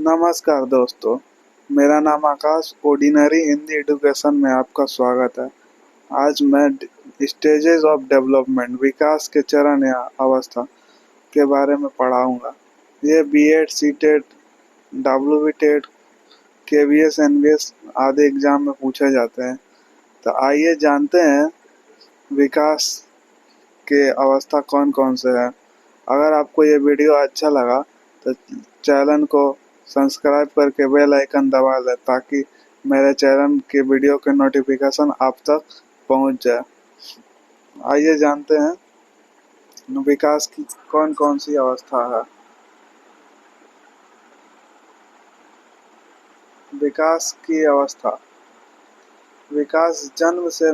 नमस्कार दोस्तों, मेरा नाम आकाश ऑर्डिनरी हिंदी एजुकेशन में आपका स्वागत है। आज मैं स्टेजेस ऑफ डेवलपमेंट विकास के चरण या अवस्था के बारे में पढ़ाऊंगा। ये BEd, CTET, WB KVS, NVS आदि एग्जाम में पूछे जाते हैं। तो आइए जानते हैं विकास के अवस्था कौन कौन से हैं। अगर आपको ये वीडियो अच्छा लगा तो चैनल को सब्सक्राइब करके बेल आइकन दबा लें ताकि मेरे चैनल के वीडियो के नोटिफिकेशन आप तक पहुंच जाए। आइए जानते हैं विकास की कौन कौन सी अवस्था है। विकास की अवस्था। विकास जन्म से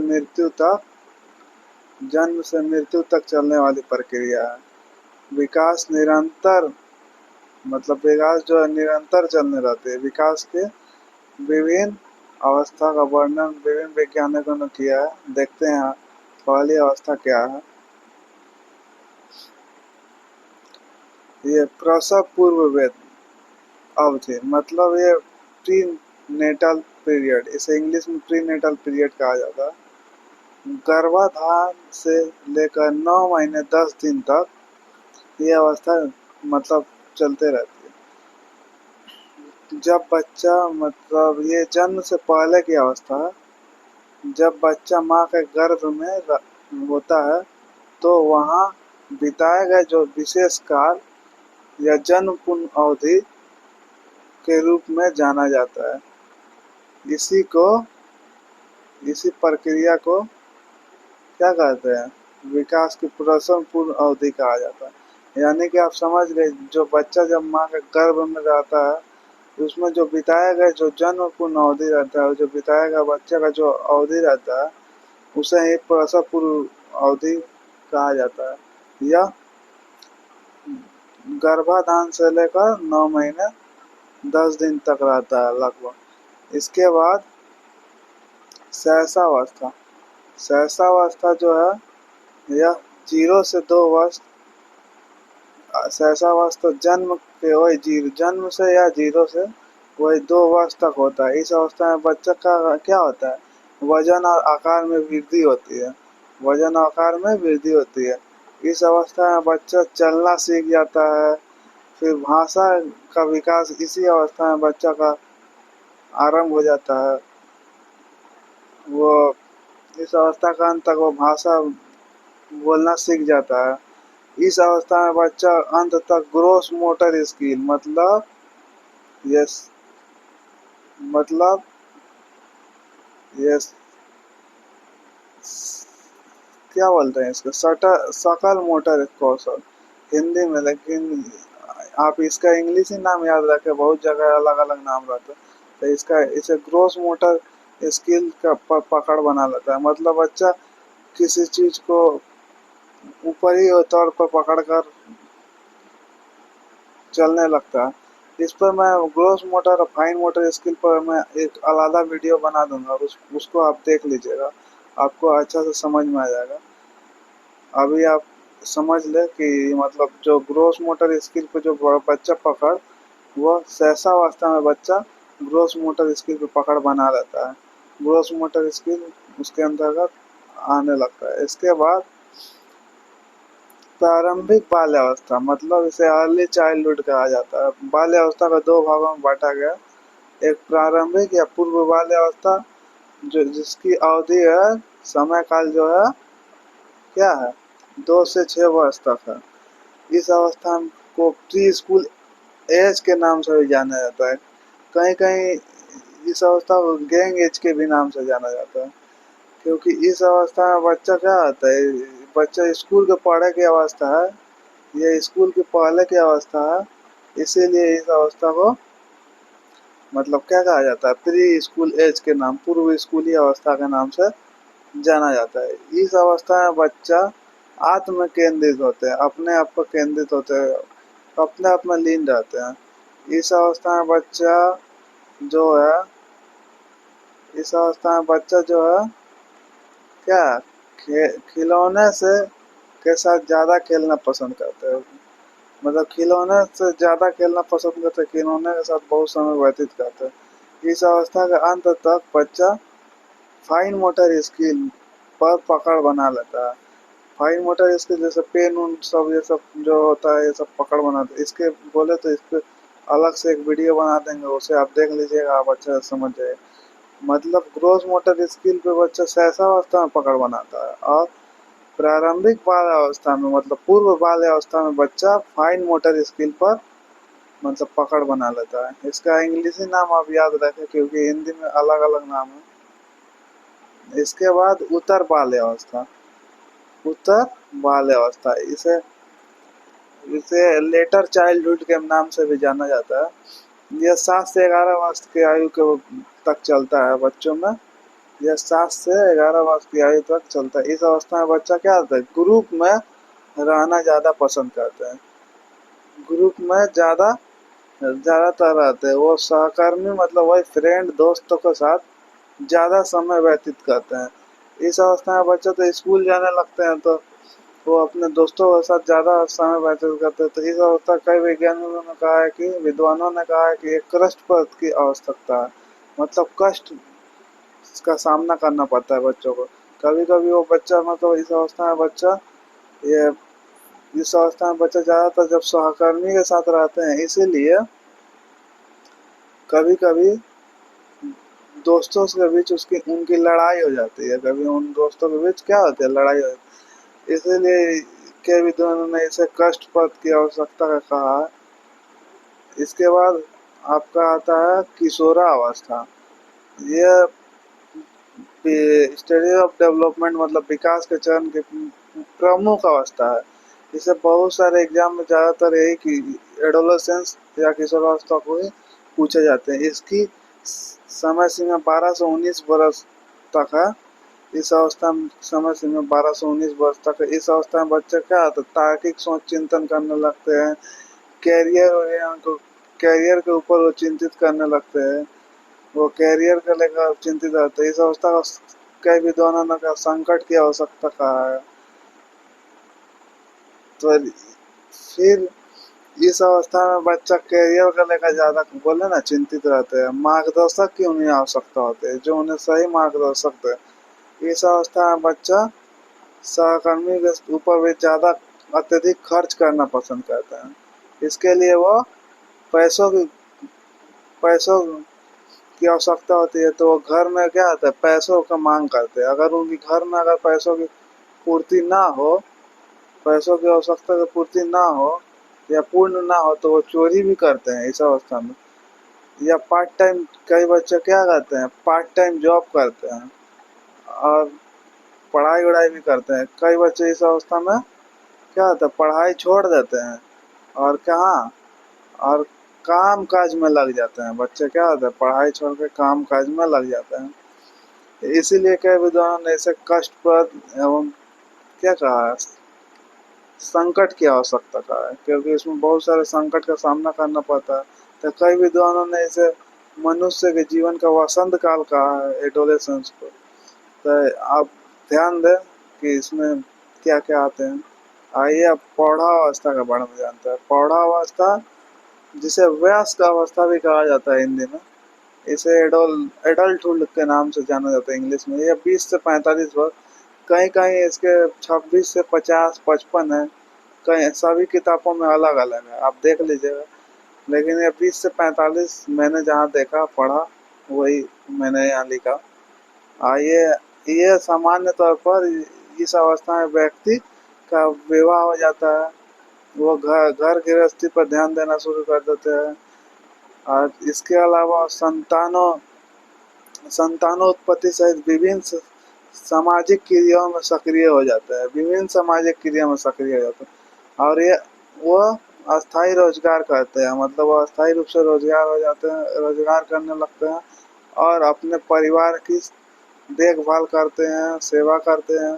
मृत्यु तक चलने वाली प्रक्रिया है। विकास निरंतर विकास जो है निरंतर चलने रहते हैं। विकास के विभिन्न अवस्था का वर्णन विभिन्न वैज्ञानिकों ने किया है। देखते हैं पहली अवस्था क्या है। ये प्रसव पूर्व वेद अवधि ये प्री नेटल पीरियड, इसे इंग्लिश में प्री नेटल पीरियड कहा जाता है। गर्भाधान से लेकर 9 महीने 10 दिन तक ये अवस्था चलते रहती है। जब बच्चा ये जन्म से पहले की अवस्था है। जब बच्चा माँ के गर्भ में होता है तो वहाँ बिताए गए जो विशेष काल या जन्म पूर्ण अवधि के रूप में जाना जाता है। इसी को इसी प्रक्रिया को क्या कहते हैं, विकास की प्रसव पूर्ण अवधि कहा जाता है। यानी कि आप समझ गए, जो बच्चा जब माँ के गर्भ में रहता है उसमें जो बिताया गया जो जन्म पूर्ण अवधि रहता है, जो बिताया गया बच्चे का जो अवधि रहता है उसे ही प्रसव पूर्व अवधि कहा जाता है। यह गर्भाधान से लेकर 9 महीने 10 दिन तक रहता है लगभग। इसके बाद सहसावस्था। सहसावस्था जो है यह 0 से 2 वर्ष। सहसावस्था जन्म के वही जीरो जन्म से या 0 से वही 2 वर्ष तक होता है। इस अवस्था में बच्चा का क्या होता है, वजन और आकार में वृद्धि होती है। वजन और आकार में वृद्धि होती है। इस अवस्था में बच्चा चलना सीख जाता है। फिर भाषा का विकास इसी अवस्था में बच्चा का आरंभ हो जाता है। वो इस अवस्था का अंत तक वो भाषा बोलना सीख जाता है। इस अवस्था में बच्चा अंत तक ग्रोस मोटर स्किल यस मतलब यस क्या बोलते हैं इसको, सकल मोटर कौशल हिंदी में, लेकिन आप इसका इंग्लिश ही नाम याद रखें, बहुत जगह अलग अलग नाम रहता है। तो इसे ग्रोस मोटर स्किल का पकड़ बना लेता है। बच्चा किसी चीज को ऊपरी तौर पर पकड़कर चलने लगता है। इस पर मैं ग्रोस मोटर और फाइन मोटर स्किल पर मैं एक अलग वीडियो बना दूंगा, उसको आप देख लीजिएगा, आपको अच्छा से समझ में आ जाएगा। अभी आप समझ ले कि जो ग्रोस मोटर स्किल पे जो बच्चा पकड़, वो सहसावस्था में बच्चा ग्रोस मोटर स्किल पे पकड़ बना लेता है। ग्रोस मोटर स्किल उसके अंतर्गत आने लगता है। इसके बाद प्रारंभिक बाल्यावस्था इसे अर्ली चाइल्डहुड कहा जाता है। बाल्यावस्था को 2 भागों में बांटा गया। एक प्रारंभिक या पूर्व बाल्यावस्था जो जिसकी अवधि है, समय काल जो है क्या है, 2 से 6 वर्ष तक है। इस अवस्था को प्री स्कूल एज के नाम से भी जाना जाता है। कहीं कहीं इस अवस्था को गैंग एज के भी नाम से जाना जाता है, क्योंकि इस अवस्था में बच्चा क्या होता है, बच्चा स्कूल के पढ़े की अवस्था है, ये स्कूल के पहले की अवस्था है। इसीलिए इस अवस्था को क्या कहा जाता है, प्री स्कूल एज के नाम, पूर्व स्कूली अवस्था के नाम से जाना जाता है। इस अवस्था में बच्चा आत्म केंद्रित होते हैं, अपने आप पर केंद्रित होते हैं, अपने आप में लीन रहते हैं। इस अवस्था में बच्चा जो है इस अवस्था में बच्चा जो है क्या खिलौने से के साथ ज़्यादा खेलना पसंद करते हैं। मतलब खिलौने से ज़्यादा खेलना पसंद करते हैं, खिलौने के साथ बहुत समय व्यतीत करते हैं। इस अवस्था के अंत तक बच्चा फाइन मोटर स्किल पर पकड़ बना लेता है। फाइन मोटर स्किल जैसे पेन उन सब ये सब जो होता है ये सब पकड़ बनाते हैं। इसके बोले तो इस पे अलग से एक वीडियो बना देंगे, उसे आप देख लीजिएगा, आप अच्छा से समझ जाएगा। मतलब ग्रोस मोटर स्किल पे बच्चा सहसावस्था में पकड़ बनाता है, और प्रारंभिक बाल अवस्था में मतलब पूर्व बाल अवस्था में बच्चा फाइन मोटर स्किल पर मतलब पकड़ बना लेता है। इसका इंग्लिशी नाम आप याद रखें क्योंकि हिंदी में अलग अलग नाम है। इसके बाद उत्तर बाल्य अवस्था, उत्तर बाल्य अवस्था इसे इसे लेटर चाइल्डहुड के नाम से भी जाना जाता है। यह 7 से 11 वर्ष की आयु के तक चलता है बच्चों में। यह 7 से 11 वर्ष की आयु तक चलता है। इस अवस्था में बच्चा क्या होता है, ग्रुप में रहना ज़्यादा पसंद करते हैं। ग्रुप में ज़्यादातर रहते हैं वो सहकर्मी, मतलब वही फ्रेंड दोस्तों के साथ ज़्यादा समय व्यतीत करते हैं। इस अवस्था में बच्चे तो स्कूल जाने लगते हैं, तो वो अपने दोस्तों के साथ ज़्यादा समय व्यतीत करते हैं। तो इस अवस्था कई वैज्ञानिकों ने कहा है कि विद्वानों ने कहा है कि एक कष्ट पद की आवश्यकता है, मतलब कष्ट का सामना करना पड़ता है बच्चों को। कभी कभी वो बच्चा मतलब इस अवस्था में बच्चा ये इस अवस्था में बच्चा ज़्यादातर जब सहकर्मी के साथ रहते हैं, इसीलिए कभी कभी दोस्तों के बीच उसकी उनकी लड़ाई हो जाती है। कभी उन दोस्तों के बीच क्या होती है, लड़ाई हो जाती है। इसीलिए के विद्वानों ने इसे कष्ट पद की आवश्यकता का कहा है। इसके बाद आपका आता है किशोरावस्था। यह स्टडी ऑफ डेवलपमेंट मतलब विकास के चरण की प्रमुख अवस्था है। इसे बहुत सारे एग्जाम में ज़्यादातर यही कि एडोलेसेंस या किशोरावस्था को ही पूछे जाते हैं। इसकी समय सीमा 12 से 19 वर्ष तक है। इस अवस्था में समय सीमा 12 से 19 वर्ष तक है। इस अवस्था में बच्चे क्या होता है, तार्किक सोच चिंतन करने लगते हैं। कैरियर और को कैरियर के ऊपर वो चिंतित करने लगते हैं। वो कैरियर को लेकर चिंतित रहते हैं। इस अवस्था को कई विद्वानों ने कहा संकट की आवश्यकता कहा है। तो फिर इस अवस्था में बच्चा करियर को लेकर ज़्यादा बोले ना चिंतित रहते हैं। मार्गदर्शक की उन्हें आवश्यकता होती है, जो उन्हें सही मार्गदर्शक दे। इस अवस्था में बच्चा सहकर्मी के ऊपर भी ज़्यादा अत्यधिक खर्च करना पसंद करता है। इसके लिए वो पैसों की पैसों की आवश्यकता होती है, तो वो घर में क्या होता है, पैसों का मांग करते हैं। अगर उनके घर में अगर पैसों की पूर्ति ना हो, पैसों की आवश्यकता की पूर्ति ना हो या पूर्ण ना हो, तो वो चोरी भी करते हैं इस अवस्था में। या पार्ट टाइम, कई बच्चे क्या करते हैं, पार्ट टाइम जॉब करते हैं और पढ़ाई वढ़ाई भी करते हैं। कई बच्चे इस अवस्था में क्या होता है, पढ़ाई छोड़ देते हैं और कहाँ और काम काज में लग जाते हैं। बच्चे क्या होता है, पढ़ाई छोड़ के काम काज में लग जाते हैं। इसीलिए कई विद्वानों ने इसे कष्टप्रद एवं क्या कहा है, संकट की आवश्यकता का है, क्योंकि इसमें बहुत सारे संकट का सामना करना पड़ता है। तो कई विद्वानों ने इसे मनुष्य के जीवन का वसंत काल कहा है, एडोलेसेंस को। तो आप ध्यान दें कि इसमें क्या क्या आते हैं। आइए अब प्रौढ़ावस्था के बारे में जानते हैं। प्रौढ़ावस्था, जिसे वयस्क अवस्था भी कहा जाता है हिंदी में, इसे एडल्टहुड के नाम से जाना जाता है इंग्लिश में। यह 20 से 45 वर्ष, कहीं कहीं इसके 26 से 50 55 है। कहीं सभी किताबों में अलग अलग है, आप देख लीजिएगा। लेकिन ये 20 से 45 मैंने जहाँ देखा पढ़ा वही मैंने यहाँ लिखा। ये सामान्य तौर पर इस अवस्था में व्यक्ति का विवाह हो जाता है। वो घर घर गृहस्थी पर ध्यान देना शुरू कर देते हैं। और इसके अलावा संतानोत्पत्ति सहित विभिन्न सामाजिक क्रियाओं में सक्रिय हो जाता है। विभिन्न सामाजिक क्रिया में सक्रिय हो जाता है। और ये वो अस्थायी रोजगार करते हैं, मतलब वो अस्थायी रूप से रोजगार हो जाते हैं, रोजगार करने लगते हैं और अपने परिवार की देखभाल करते हैं, सेवा करते हैं,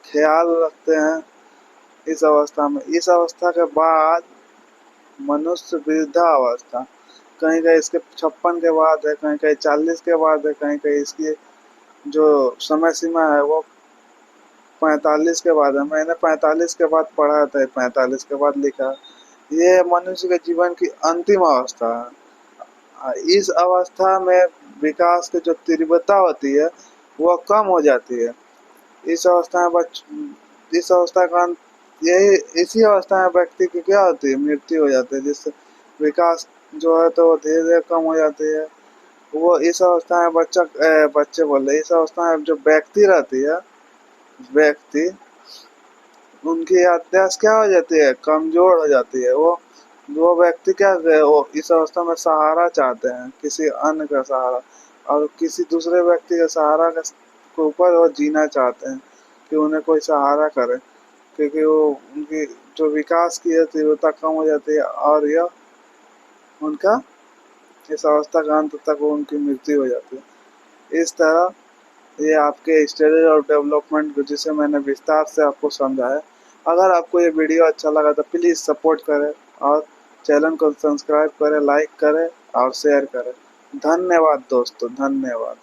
ख्याल रखते हैं। इस अवस्था के बाद मनुष्य वृद्धावस्था, कहीं कहीं इसके 56 के बाद है, कहीं कहीं 40 के बाद है, कहीं कहीं इसकी जो समय सीमा है वो 45 के बाद है। मैंने 45 के बाद पढ़ा था, 45 के बाद लिखा। ये मनुष्य के जीवन की अंतिम अवस्था है। इस अवस्था में विकास की जो तीव्रता होती है वह कम हो जाती है। इस अवस्था में इस अवस्था का अंत यही इसी अवस्था में व्यक्ति की क्या होती है, मृत्यु हो जाती है, जिससे विकास जो है तो वो धीरे धीरे कम हो जाती है। वो इस अवस्था में बच्चे बोल रहे, इस अवस्था में जो व्यक्ति रहती है, व्यक्ति उनकी याददाश्त क्या हो जाती है, कमजोर हो जाती है। वो व्यक्ति क्या है, वो इस अवस्था में सहारा चाहते हैं, किसी अन्य का सहारा, और किसी दूसरे व्यक्ति के सहारा के ऊपर वो जीना चाहते हैं कि उन्हें कोई सहारा करे, क्योंकि वो उनकी जो विकास की है तीव्रता कम हो जाती है, और यह उनका इस अवस्था का अंत तक वो उनकी मृत्यु हो जाती है। इस तरह ये आपके स्टेजेस ऑफ डेवलपमेंट को जिसे मैंने विस्तार से आपको समझाया। अगर आपको ये वीडियो अच्छा लगा तो प्लीज़ सपोर्ट करें और चैनल को सब्सक्राइब करें, लाइक करें और शेयर करें। धन्यवाद दोस्तों, धन्यवाद।